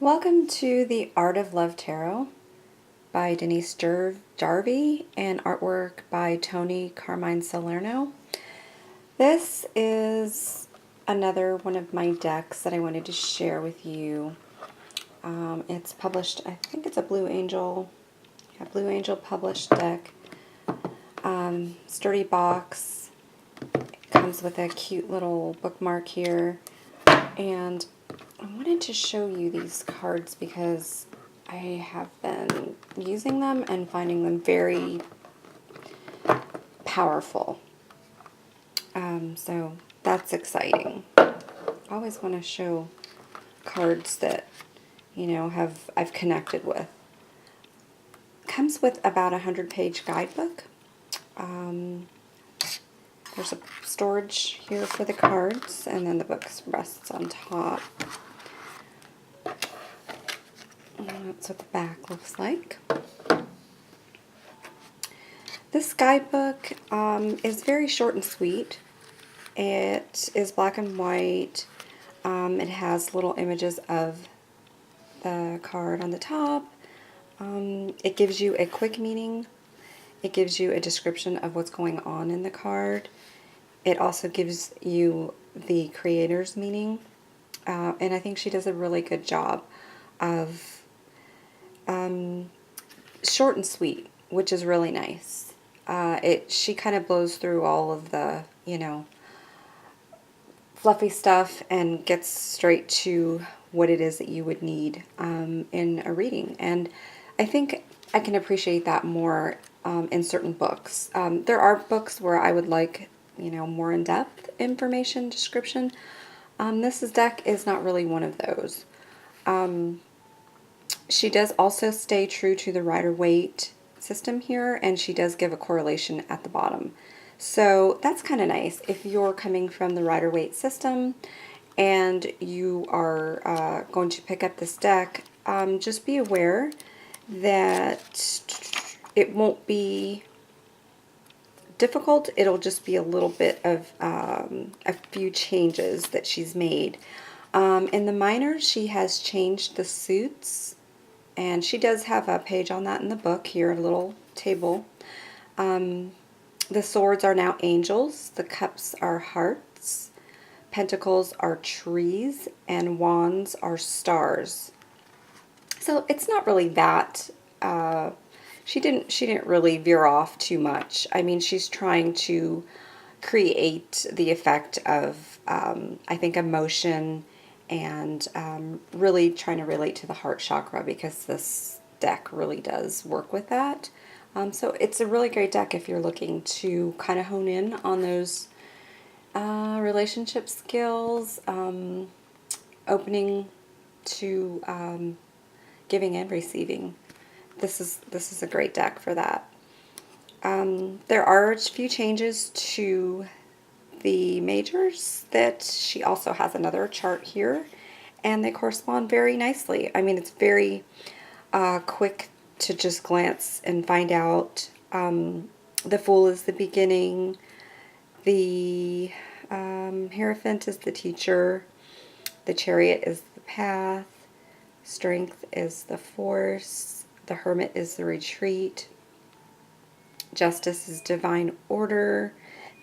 Welcome to the Art of Love Tarot by Denise Jarvie and artwork by Toni Salerno. This is another one of my decks that I wanted to share with you. It's published, I think it's a Blue Angel published deck. Sturdy box. It comes with a cute little bookmark here. And I wanted to show you these cards because I have been using them and finding them very powerful. So that's exciting. I always want to show cards that, I've connected with. Comes with about a 100-page guidebook. There's a storage here for the cards, and then the book rests on top. And that's what the back looks like. This guidebook is very short and sweet. It is black and white. It has little images of the card on the top. It gives you a quick meaning. It gives you a description of what's going on in the card. It also gives you the creator's meaning. And I think she does a really good job of short and sweet, which is really nice. She kind of blows through all of the, fluffy stuff and gets straight to what it is that you would need in a reading. And I think I can appreciate that more in certain books. There are books where I would like, more in-depth information description. This deck is not really one of those. She does also stay true to the Rider-Waite system here, and she does give a correlation at the bottom. So that's kind of nice. If you're coming from the Rider-Waite system and you are going to pick up this deck, just be aware that it won't be difficult. It'll just be a little bit of a few changes that she's made. In the minors, she has changed the suits, and she does have a page on that in the book here, a little table. The swords are now angels, the cups are hearts, pentacles are trees, and wands are stars. So it's not really that, she didn't really veer off too much. I mean, she's trying to create the effect of, I think, emotion and really trying to relate to the heart chakra, because this deck really does work with that. So it's a really great deck if you're looking to kind of hone in on those relationship skills, opening to giving and receiving. This is a great deck for that. There are a few changes to the majors that she also has another chart here, and they correspond very nicely. I mean, it's very quick to just glance and find out. The Fool is the beginning, the Hierophant is the teacher, the Chariot is the path, Strength is the force, the Hermit is the retreat, Justice is divine order,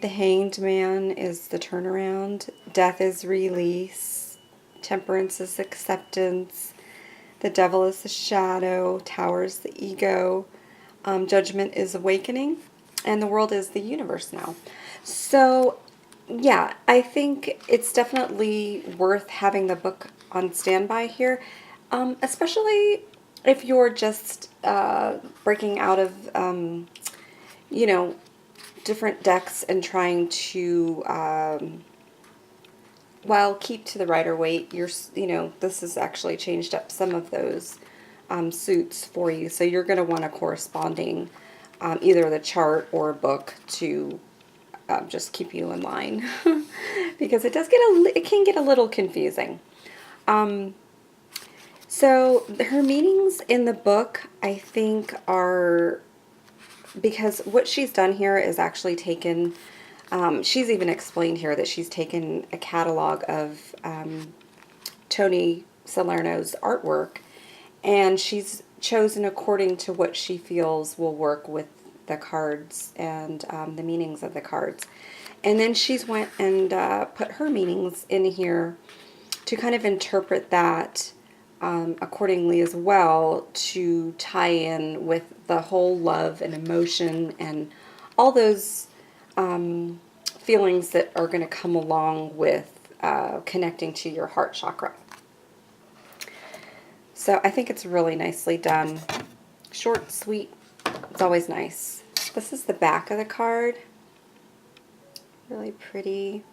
the Hanged Man is the turnaround, Death is release, Temperance is acceptance, the Devil is the shadow, Tower is the ego, Judgment is awakening, and the World is the universe now. So, yeah, I think it's definitely worth having the book on standby here, especially if you're just breaking out of, different decks and trying to, keep to the Rider-Waite. This has actually changed up some of those suits for you, so you're going to want a corresponding either the chart or a book to just keep you in line because it can get a little confusing. So her meanings in the book, I think, are, because what she's done here is actually taken, she's even explained here that she's taken a catalog of Toni Salerno's artwork, and she's chosen according to what she feels will work with the cards and the meanings of the cards. And then she's went and put her meanings in here to kind of interpret that accordingly as well, to tie in with the whole love and emotion and all those feelings that are going to come along with connecting to your heart chakra. So I think it's really nicely done. Short, sweet, it's always nice. This is the back of the card. Really pretty.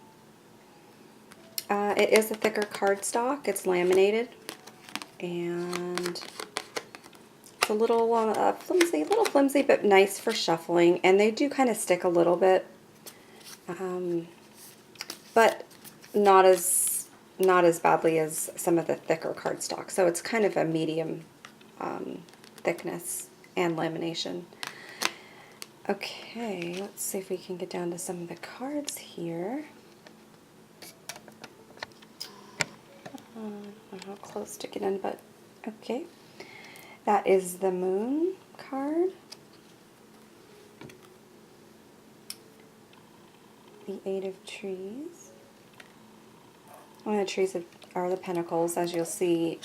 It is a thicker cardstock. It's laminated. And it's a little flimsy, but nice for shuffling. And they do kind of stick a little bit, but not as badly as some of the thicker cardstock. So it's kind of a medium thickness and lamination. Okay, let's see if we can get down to some of the cards here. I don't know how close to get in, but okay. That is the Moon card. The Eight of Trees. One of the trees are the Pentacles, as you'll see.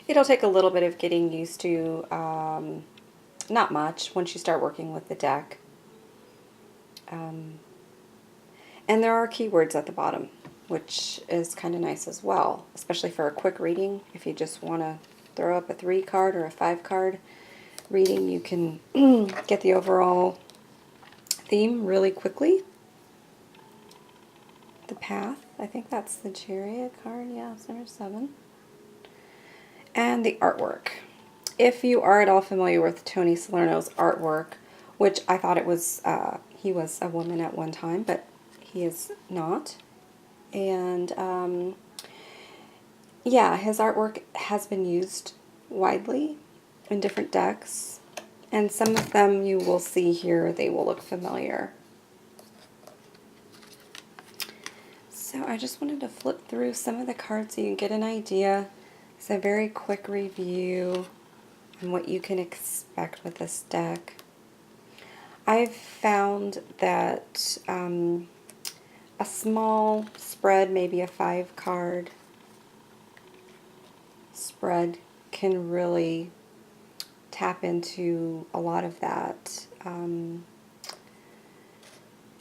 It'll take a little bit of getting used to, not much, once you start working with the deck. And there are keywords at the bottom, which is kind of nice as well, especially for a quick reading. If you just want to throw up a 3 card or a 5 card reading, you can get the overall theme really quickly. The Path, I think that's the Chariot card, yeah, it's number 7. And the artwork. If you are at all familiar with Toni Salerno's artwork, which I thought it was, he was a woman at one time, but he is not. And yeah, his artwork has been used widely in different decks, and some of them you will see here, they will look familiar. So I just wanted to flip through some of the cards so you can get an idea. It's a very quick review on what you can expect with this deck. I've found that a small spread, maybe a 5 card spread, can really tap into a lot of that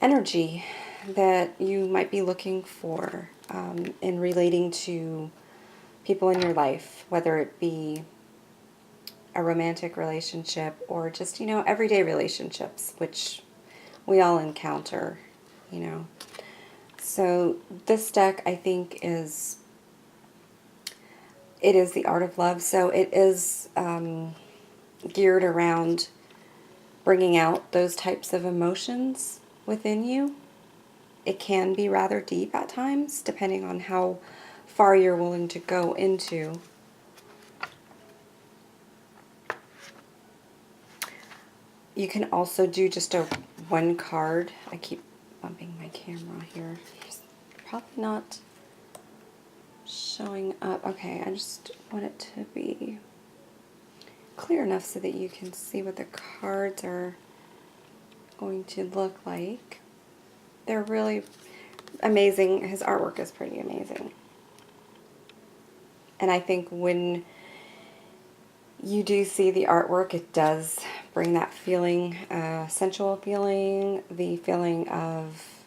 energy that you might be looking for in relating to people in your life, whether it be a romantic relationship or just, everyday relationships, which we all encounter, So this deck, I think, it is the Art of Love, so it is geared around bringing out those types of emotions within you. It can be rather deep at times, depending on how far you're willing to go into. You can also do just a 1 card. I keep bumping my camera here. It's probably not showing up. Okay, I just want it to be clear enough so that you can see what the cards are going to look like. They're really amazing. His artwork is pretty amazing. And I think when you do see the artwork, it does bring that feeling, sensual feeling, the feeling of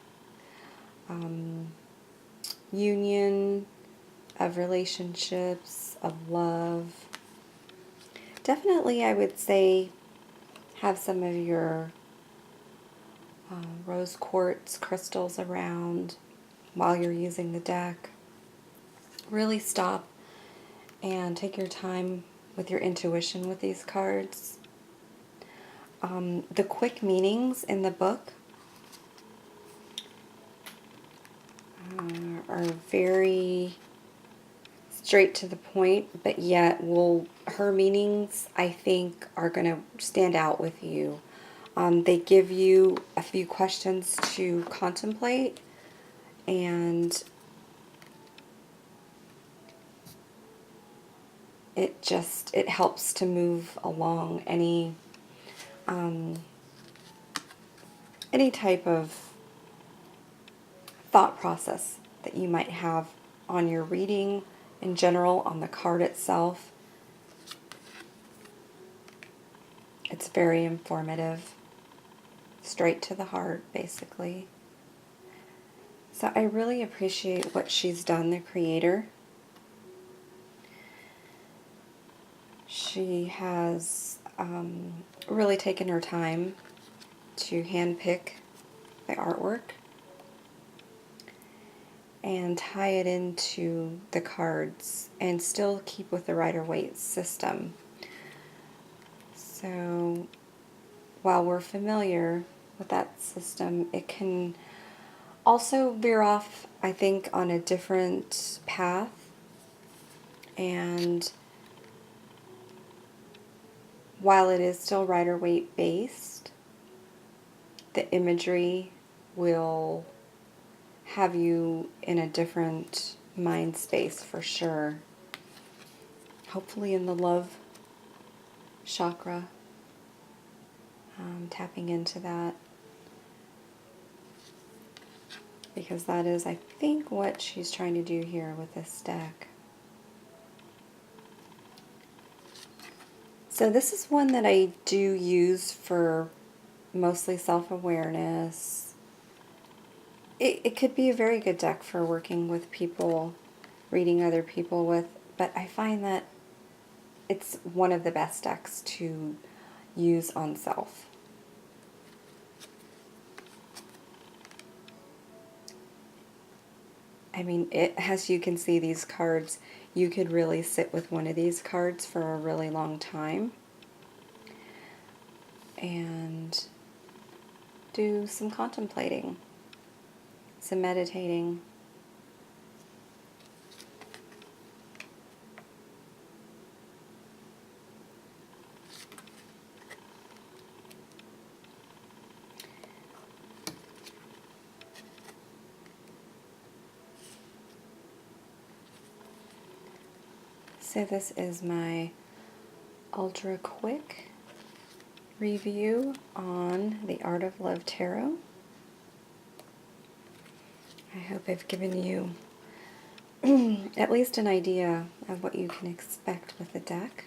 union, of relationships, of love. Definitely, I would say, have some of your rose quartz crystals around while you're using the deck. Really stop and take your time with your intuition with these cards. The quick meanings in the book are very straight to the point, but yet her meanings, I think, are going to stand out with you. They give you a few questions to contemplate, and it helps to move along any type of thought process that you might have on your reading in general, on the card itself. It's very informative, straight to the heart, basically. So I really appreciate what she's done, the creator. She has really taken her time to handpick the artwork and tie it into the cards and still keep with the Rider-Waite system. So while we're familiar with that system, it can also veer off, I think, on a different path, and while it is still Rider-Waite based, the imagery will have you in a different mind space for sure. Hopefully in the love chakra, tapping into that, because that is, I think, what she's trying to do here with this deck. So this is one that I do use for mostly self-awareness. It could be a very good deck for working with people, reading other people with, but I find that it's one of the best decks to use on self. I mean, as you can see, these cards, you could really sit with one of these cards for a really long time and do some contemplating, some meditating. So this is my ultra quick review on the Art of Love Tarot. I hope I've given you at least an idea of what you can expect with the deck.